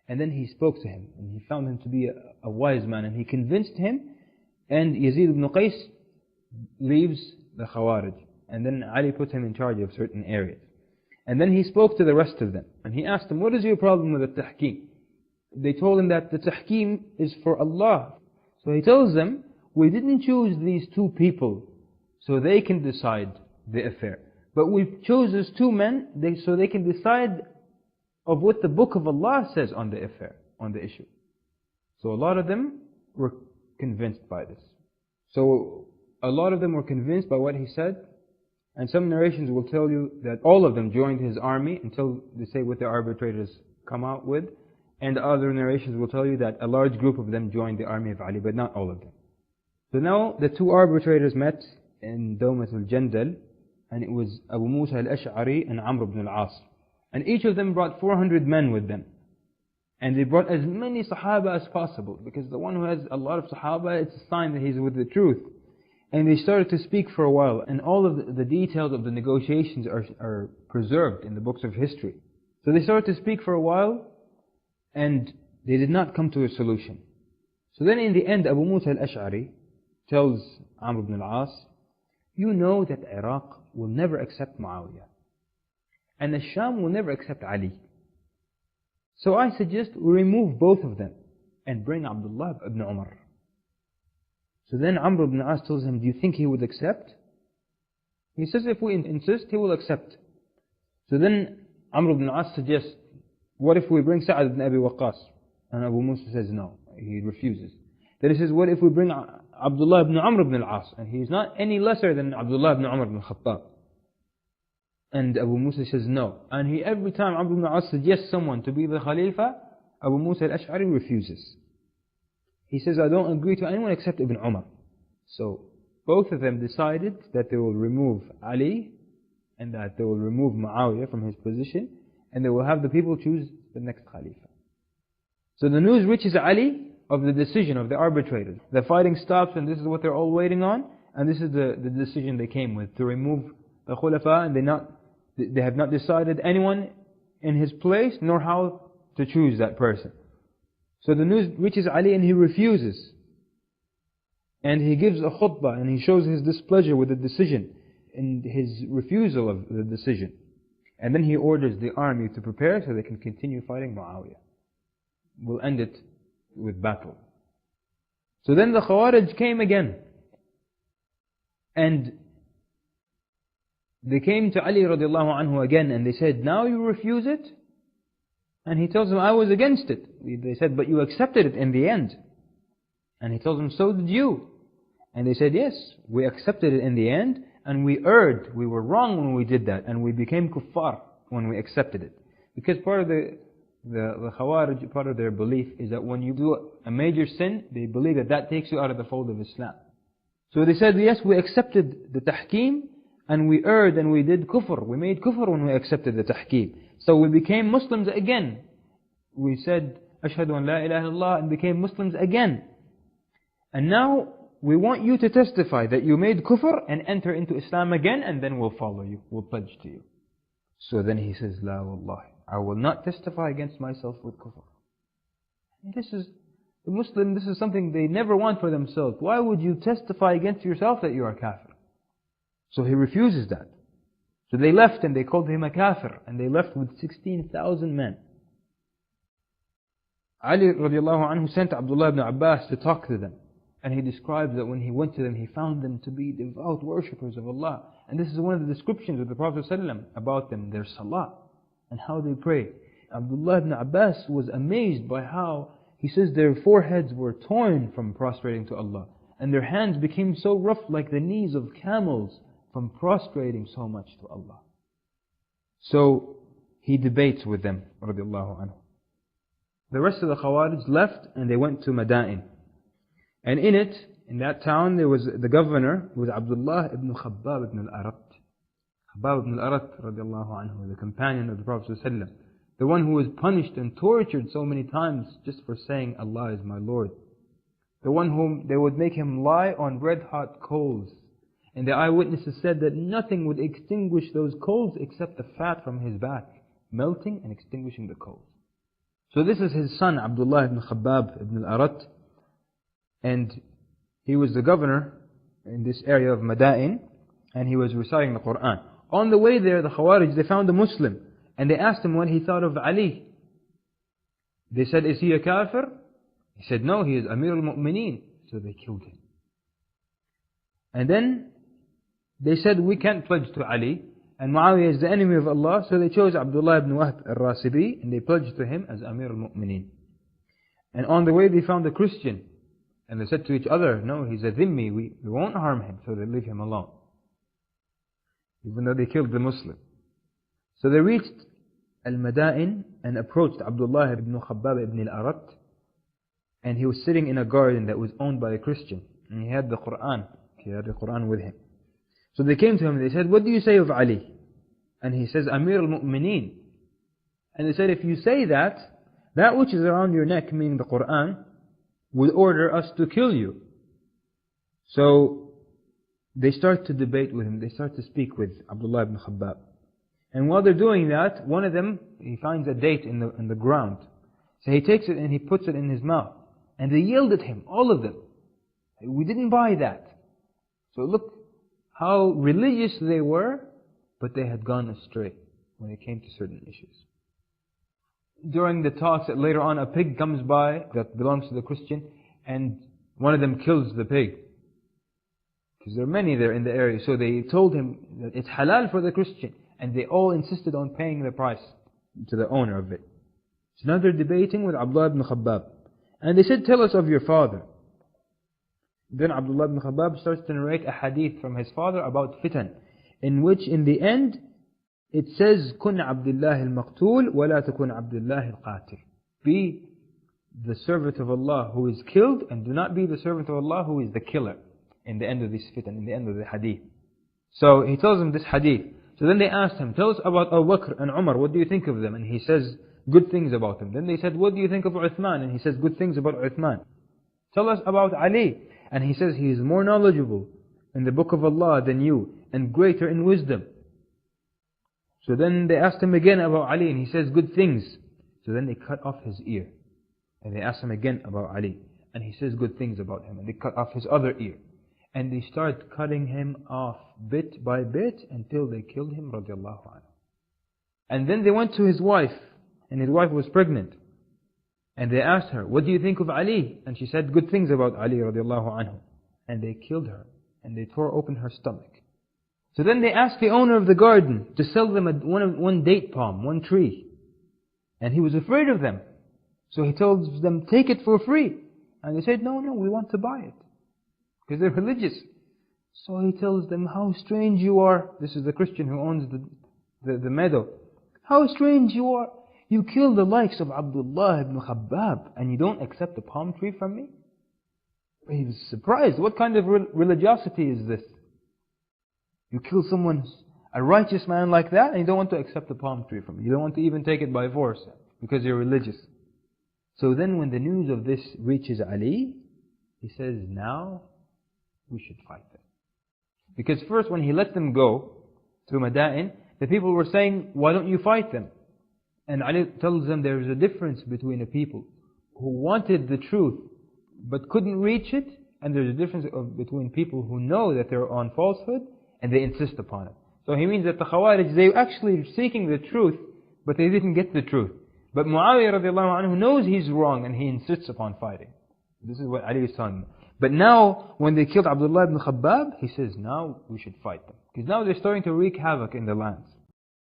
And then he spoke to him, and he found him to be a wise man, and he convinced him, and Yazid ibn Qais leaves the Khawarij. And then Ali put him in charge of certain areas. And then he spoke to the rest of them, and he asked them, what is your problem with the tahkim? They told him that the tahkim is for Allah. So he tells them, we didn't choose these two people so they can decide the affair. But we chose these two men so they can decide of what the book of Allah says on the affair, on the issue. So a lot of them were convinced by this. So a lot of them were convinced by what he said. And some narrations will tell you that all of them joined his army until they say what the arbitrators come out with. And other narrations will tell you that a large group of them joined the army of Ali, but not all of them. So now the two arbitrators met in Dawmat al-Jandal, and it was Abu Musa al-Ash'ari and Amr ibn al-As. And each of them brought 400 men with them. And they brought as many Sahaba as possible, because the one who has a lot of Sahaba, it's a sign that he's with the truth. And they started to speak for a while, and all of the details of the negotiations are preserved in the books of history. So they started to speak for a while, and they did not come to a solution. So then in the end, Abu Musa al-Ash'ari tells Amr ibn al-As, you know that Iraq will never accept Muawiyah, and the Sham will never accept Ali. So I suggest we remove both of them and bring Abdullah ibn Umar. So then Amr ibn al-As tells him, do you think he would accept? He says, if we insist, he will accept. So then Amr ibn al-As suggests, what if we bring Sa'ad ibn Abi Waqqas? And Abu Musa says no, he refuses. Then he says, what if we bring Abdullah ibn Amr ibn al-As? And he is not any lesser than Abdullah ibn Umar ibn Khattab. And Abu Musa says no. And every time Amr ibn al-As suggests someone to be the Khalifa, Abu Musa al-Ash'ari refuses. He says, I don't agree to anyone except Ibn Umar. So both of them decided that they will remove Ali and that they will remove Muawiyah from his position, and they will have the people choose the next Khalifa. So the news reaches Ali of the decision of the arbitrators. The fighting stops, and this is what they're all waiting on, and this is the decision they came with, to remove the Khulafa, and they have not decided anyone in his place, nor how to choose that person. So the news reaches Ali, and he refuses. And he gives a khutbah, and he shows his displeasure with the decision, and his refusal of the decision. And then he orders the army to prepare so they can continue fighting Muawiyah. We'll end it with battle. So then the Khawarij came again. And they came to Ali radiallahu anhu again, and they said, now you refuse it? And he tells them, I was against it. They said, but you accepted it in the end. And he tells them, so did you. And they said, yes, we accepted it in the end, and we erred. We were wrong when we did that, and we became kuffar when we accepted it. Because part of the Khawarij, part of their belief is that when you do a major sin, they believe that that takes you out of the fold of Islam. So they said, yes, we accepted the tahkim, and we erred and we did kufr. We made kufr when we accepted the tahkim. So we became Muslims again. We said, Ashhadu an la ilaha illallah, and became Muslims again. And now we want you to testify that you made kufr and enter into Islam again, and then we'll follow you, we'll pledge to you. So then he says, La wallahi, I will not testify against myself with kufr. And this is, the Muslim, this is something they never want for themselves. Why would you testify against yourself that you are kafir? So he refuses that. So they left, and they called him a kafir, and they left with 16,000 men. Ali radiallahu anhu sent Abdullah ibn Abbas to talk to them. And he describes that when he went to them, he found them to be devout worshippers of Allah. And this is one of the descriptions of the Prophet ﷺ about them, their salah, and how they pray. Abdullah ibn Abbas was amazed by how, he says, their foreheads were torn from prostrating to Allah. And their hands became so rough like the knees of camels from prostrating so much to Allah. So he debates with them, radiallahu anhu. The rest of the Khawarij left, and they went to Madain. And in that town, there was the governor, who was Abdullah ibn Khabbab ibn al-Arat. Khabbab ibn al-Arat, radiallahu anhu, the companion of the Prophet ﷺ. The one who was punished and tortured so many times just for saying, Allah is my Lord. The one whom they would make him lie on red-hot coals. And the eyewitnesses said that nothing would extinguish those coals except the fat from his back, melting and extinguishing the coals. So this is his son, Abdullah ibn Khabbab ibn al-Arat, and he was the governor in this area of Madain, and he was reciting the Quran. On the way there, the Khawarij, they found a Muslim, and they asked him what he thought of Ali. They said, is he a kafir? He said, no, he is Amir al-Mu'mineen. So they killed him. And then they said, we can't pledge to Ali, and Muawiyah is the enemy of Allah, so they chose Abdullah ibn Wahb al-Rasibi, and they pledged to him as Amir al-Mu'mineen. And on the way they found a Christian, and they said to each other, no, he's a dhimmi, we won't harm him, so they leave him alone. Even though they killed the Muslim. So they reached Al-Madain and approached Abdullah ibn Khabbab ibn al-Arat, and he was sitting in a garden that was owned by a Christian, and he had the Quran with him. So they came to him and they said, what do you say of Ali? And he says, Amir al-Mu'mineen. And they said, if you say that, that which is around your neck, meaning the Quran, would order us to kill you. So they start to debate with him, they start to speak with Abdullah ibn Khabbab. And while they're doing that, one of them, he finds a date in the ground. So he takes it and he puts it in his mouth. And they yelled at him, all of them. We didn't buy that. So look how religious they were, but they had gone astray when it came to certain issues. During the talks, later on, a pig comes by that belongs to the Christian, and one of them kills the pig. Because there are many there in the area. So they told him that it's halal for the Christian, and they all insisted on paying the price to the owner of it. So now they're debating with Abdullah ibn Khabbab. And they said, tell us of your father. Then Abdullah ibn Khabbab starts to narrate a hadith from his father about fitan, in which in the end it says, كن عبد الله المقتول ولا تكن عبد الله القاتل. Be the servant of Allah who is killed, and do not be the servant of Allah who is the killer. In the end of this fitan, in the end of the hadith. So he tells them this hadith. So then they asked him, tell us about Abu Bakr and Umar, what do you think of them? And he says good things about them. Then they said, what do you think of Uthman? And he says good things about Uthman. Tell us about Ali. And he says he is more knowledgeable in the book of Allah than you, and greater in wisdom. So then they asked him again about Ali, and he says good things. So then they cut off his ear. And they asked him again about Ali, and he says good things about him. And they cut off his other ear. And they start cutting him off bit by bit until they killed him, radiallahu anhu. And then they went to his wife, and his wife was pregnant. And they asked her, what do you think of Ali? And she said good things about Ali, radiallahu anhu. And they killed her, and they tore open her stomach. So then they asked the owner of the garden to sell them one date palm, one tree. And he was afraid of them. So he told them, take it for free. And they said, no, we want to buy it. Because they're religious. So he tells them, how strange you are. This is the Christian who owns the meadow. How strange you are. You kill the likes of Abdullah ibn Khabbab, and you don't accept a palm tree from me? He was surprised. What kind of religiosity is this? You kill someone, a righteous man like that, and you don't want to accept a palm tree from me. You don't want to even take it by force, because you're religious. So then when the news of this reaches Ali, he says, now we should fight them. Because first when he let them go to Madain, the people were saying, why don't you fight them? And Ali tells them there is a difference between a people who wanted the truth but couldn't reach it, and there's a difference between people who know that they're on falsehood and they insist upon it. So he means that the Khawarij, they were actually seeking the truth, but they didn't get the truth. But Muawiyah radiallahu anhu knows he's wrong, and he insists upon fighting. This is what Ali is telling them. But now, when they killed Abdullah ibn Khabbab, he says, now we should fight them. Because now they're starting to wreak havoc in the lands.